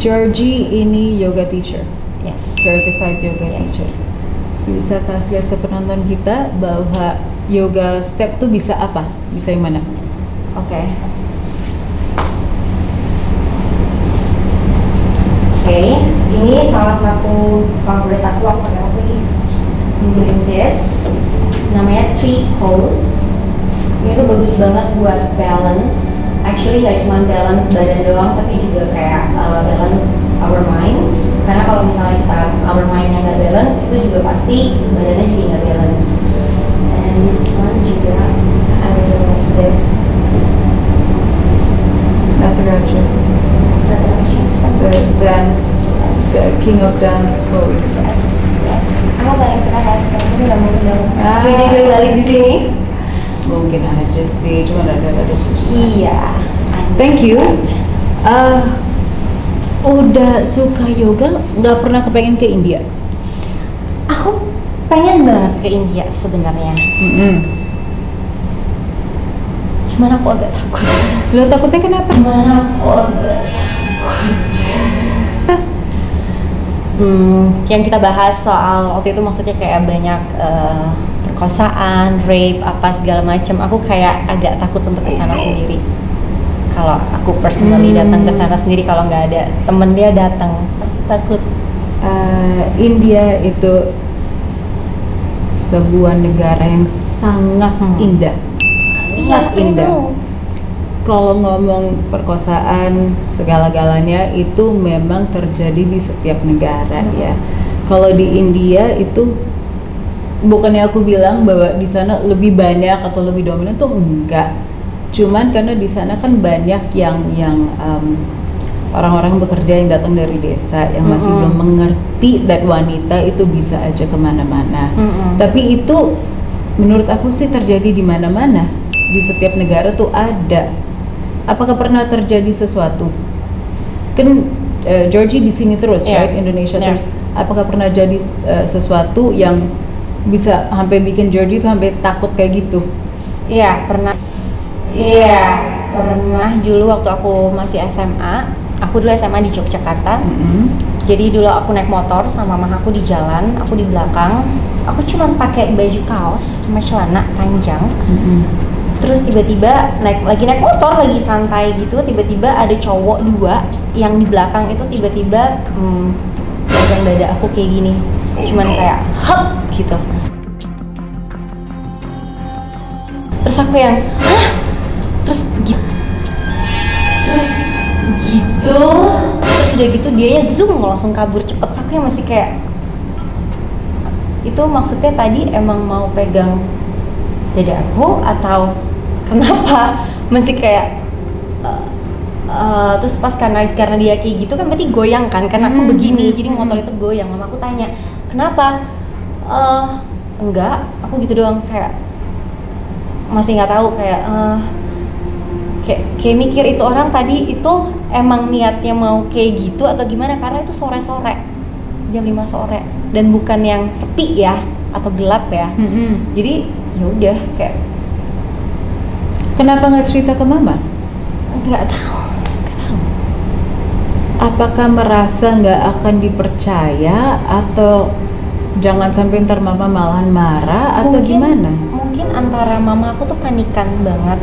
Georgie ini yoga teacher, Yes. certified yoga teacher. Bisa kasih lihat ke penonton kita bahwa yoga step tuh bisa apa? Bisa yang mana? Oke. Oke, ini salah satu favorit aku pakai apa ini? Doing this, namanya tree pose. Ini tuh bagus banget buat balance. Actually nggak cuma balance badan doang, tapi juga kayak balance our mind. Karena kalau misalnya kita our mindnya nggak balance, itu juga pasti badannya jadi nggak balance. And this one juga I really like this. Nataraja, the dance, the king of dance pose. Yes. Aku paling suka hairstyle ini nggak mau bilang. Ah. Jadi gue balik di sini. Mungkin aja sih, cuma ada susah. Iya. Thank you. Udah suka yoga, nggak pernah kepengen ke India? Aku pengen banget ke India sebenarnya. Cuman aku agak takut. Lo takutnya kenapa? Cuman aku agak takut. Yang kita bahas soal waktu itu maksudnya kayak banyak perkosaan, rape, apa segala macam. Aku kayak agak takut untuk ke sana sendiri. Kalau aku personally datang ke sana sendiri, kalau nggak ada temen dia datang, aku takut. India itu sebuah negara yang sangat indah, sangat indah. Kalau ngomong perkosaan segala-galanya itu memang terjadi di setiap negara ya. Kalau di India itu bukannya aku bilang bahwa di sana lebih banyak atau lebih dominan, tuh enggak. Cuman karena di sana kan banyak yang orang-orang bekerja yang datang dari desa yang masih belum mengerti that wanita itu bisa aja kemana-mana. Tapi itu menurut aku sih terjadi di mana-mana, di setiap negara tuh ada. Apakah pernah terjadi sesuatu? Kan Georgie di sini terus, right? Indonesia terus. Apakah pernah jadi sesuatu yang bisa sampai bikin Georgie tuh sampai takut kayak gitu? Iya, pernah. Iya, pernah dulu waktu aku masih SMA. Aku dulu SMA di Yogyakarta. Jadi dulu aku naik motor sama mama aku di jalan, aku di belakang. Aku cuma pakai baju kaos sama celana panjang. Terus tiba-tiba lagi naik motor, lagi santai gitu, tiba-tiba ada cowok dua yang di belakang itu tiba-tiba pegang dada aku kayak gini, cuman kayak hap gitu. Terus aku yang hah? Terus gitu, terus udah gitu dianya zoom langsung kabur cepet. Terus aku yang masih kayak, itu maksudnya tadi emang mau pegang dada aku atau kenapa? Masih kayak terus pas karena dia kayak gitu kan berarti goyang kan, karena aku begini jadi motor itu goyang. Mama aku tanya kenapa, enggak, aku gitu doang, kayak masih nggak tahu, kayak mikir itu orang tadi itu emang niatnya mau kayak gitu atau gimana, karena itu sore-sore jam 5 sore dan bukan yang sepi ya atau gelap ya. Jadi ya udah kayak, kenapa nggak cerita ke mama? nggak tahu. Apakah merasa nggak akan dipercaya atau jangan sampai ntar mama malahan marah atau gimana? Mungkin antara mama aku tuh panikan banget,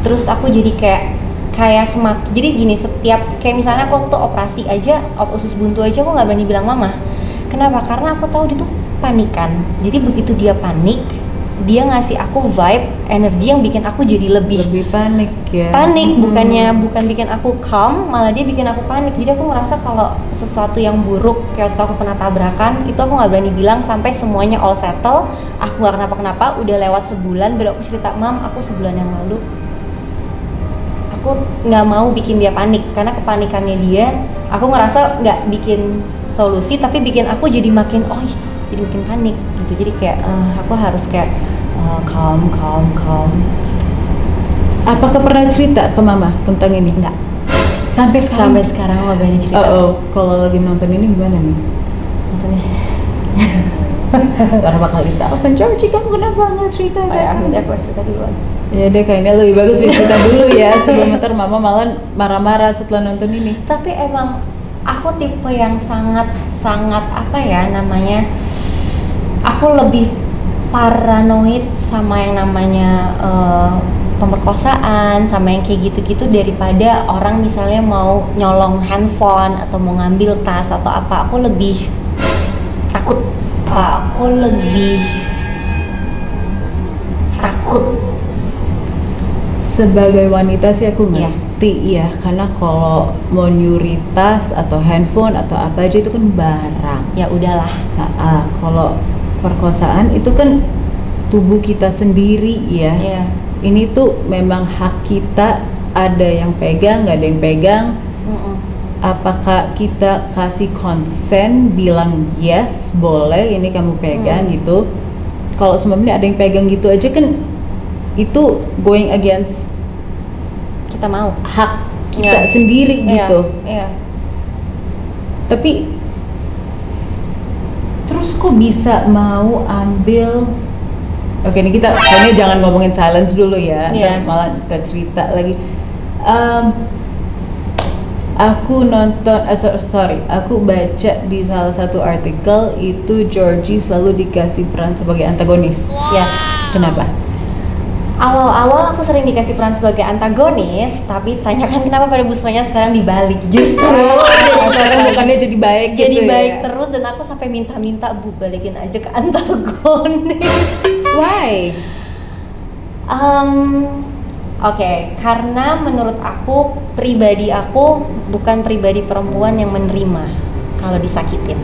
terus aku jadi kayak semakin, jadi gini, setiap kayak misalnya aku waktu operasi aja, usus buntu aja, aku nggak berani bilang mama. Kenapa? Karena aku tahu dia tuh panikan. Jadi begitu dia panik, dia ngasih aku vibe energi yang bikin aku jadi lebih panik ya. Panik, bukan bikin aku calm, malah dia bikin aku panik. Jadi aku ngerasa kalau sesuatu yang buruk kayak waktu aku pernah tabrakan, itu aku nggak berani bilang sampai semuanya all settle, aku nggak kenapa-kenapa. Udah lewat sebulan, baru aku cerita, mam, aku sebulan yang lalu aku nggak mau bikin dia panik, karena kepanikannya dia, aku ngerasa nggak bikin solusi, tapi bikin aku jadi makin jadi makin panik gitu. Jadi kayak aku harus kayak calm. Apakah pernah cerita ke mama tentang ini? Enggak. Sampai sekarang nggak berani cerita. Kalau lagi nonton ini gimana nih? Nontonnya. Karena bakal ditahu, Georgie kamu kenapa nggak cerita? Aku cerita duluan. Ya deh, kayaknya lebih bagus cerita dulu ya sebelum ntar mama malah marah-marah setelah nonton ini. Tapi emang aku tipe yang sangat apa ya namanya, aku lebih paranoid sama yang namanya pemerkosaan, sama yang kayak gitu-gitu daripada orang misalnya mau nyolong handphone atau mau ngambil tas atau apa. Aku lebih takut. Aku lebih takut. Sebagai wanita sih aku ngerti ya, karena kalau mau nyuri tas atau handphone atau apa aja itu kan barang. Ya udahlah. Kalau perkosaan itu kan tubuh kita sendiri ya. Yeah. Ini tuh memang hak kita, ada yang pegang, nggak ada yang pegang. Apakah kita kasih konsen, bilang yes boleh ini kamu pegang gitu. Kalau semuanya ada yang pegang gitu aja kan itu going against kita mau hak kita sendiri gitu. Tapi terus kok bisa mau ambil? Oke, ini kita kayaknya jangan ngomongin silence dulu ya, malah ke cerita lagi. Aku nonton, aku baca di salah satu artikel itu Georgie selalu dikasih peran sebagai antagonis. Yes. Kenapa? Awal-awal aku sering dikasih peran sebagai antagonis, tapi tanyakan kenapa pada busanya sekarang dibalik. Justru sekarang bukannya jadi baik jadi gitu baik ya? terus, dan aku sampai minta-minta Bu balikin aja ke antagonis. Why? Oke, karena menurut aku, pribadi aku bukan pribadi perempuan yang menerima kalau disakitin.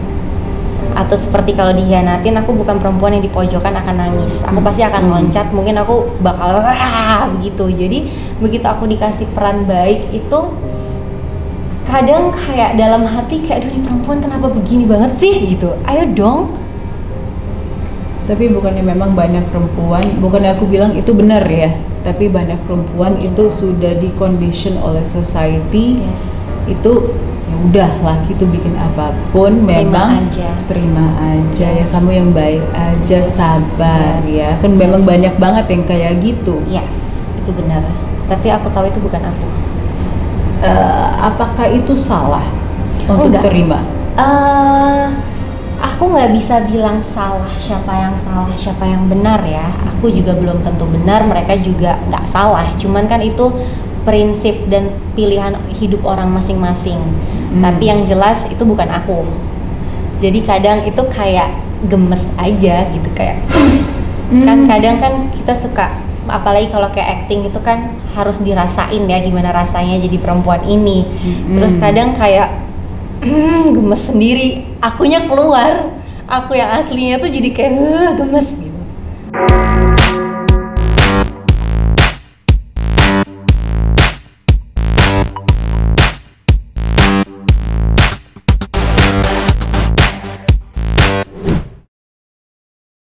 Atau seperti kalau dikhianatin, aku bukan perempuan yang di pojokan akan nangis. Aku pasti akan loncat, mungkin aku bakal begitu. Jadi begitu aku dikasih peran baik itu, kadang kayak dalam hati kayak, aduh ini perempuan kenapa begini banget sih gitu. Ayo dong. Tapi bukannya memang banyak perempuan, bukannya aku bilang itu benar ya, tapi banyak perempuan itu sudah di-condition oleh society. Itu ya udah, laki tuh bikin apapun memang terima aja ya, kamu yang baik aja, sabar ya kan. Memang banyak banget yang kayak gitu. Itu benar, tapi aku tahu itu bukan aku. Apakah itu salah untuk terima? Aku nggak bisa bilang salah siapa yang benar ya. Aku juga belum tentu benar, mereka juga nggak salah. Cuman kan itu prinsip dan pilihan hidup orang masing-masing. Tapi yang jelas itu bukan aku. Jadi kadang itu kayak gemes aja gitu, kayak kan kadang kan kita suka, apalagi kalau kayak acting itu kan harus dirasain ya gimana rasanya jadi perempuan ini. Terus kadang kayak gemes sendiri, akunya keluar, aku yang aslinya tuh jadi kayak gemes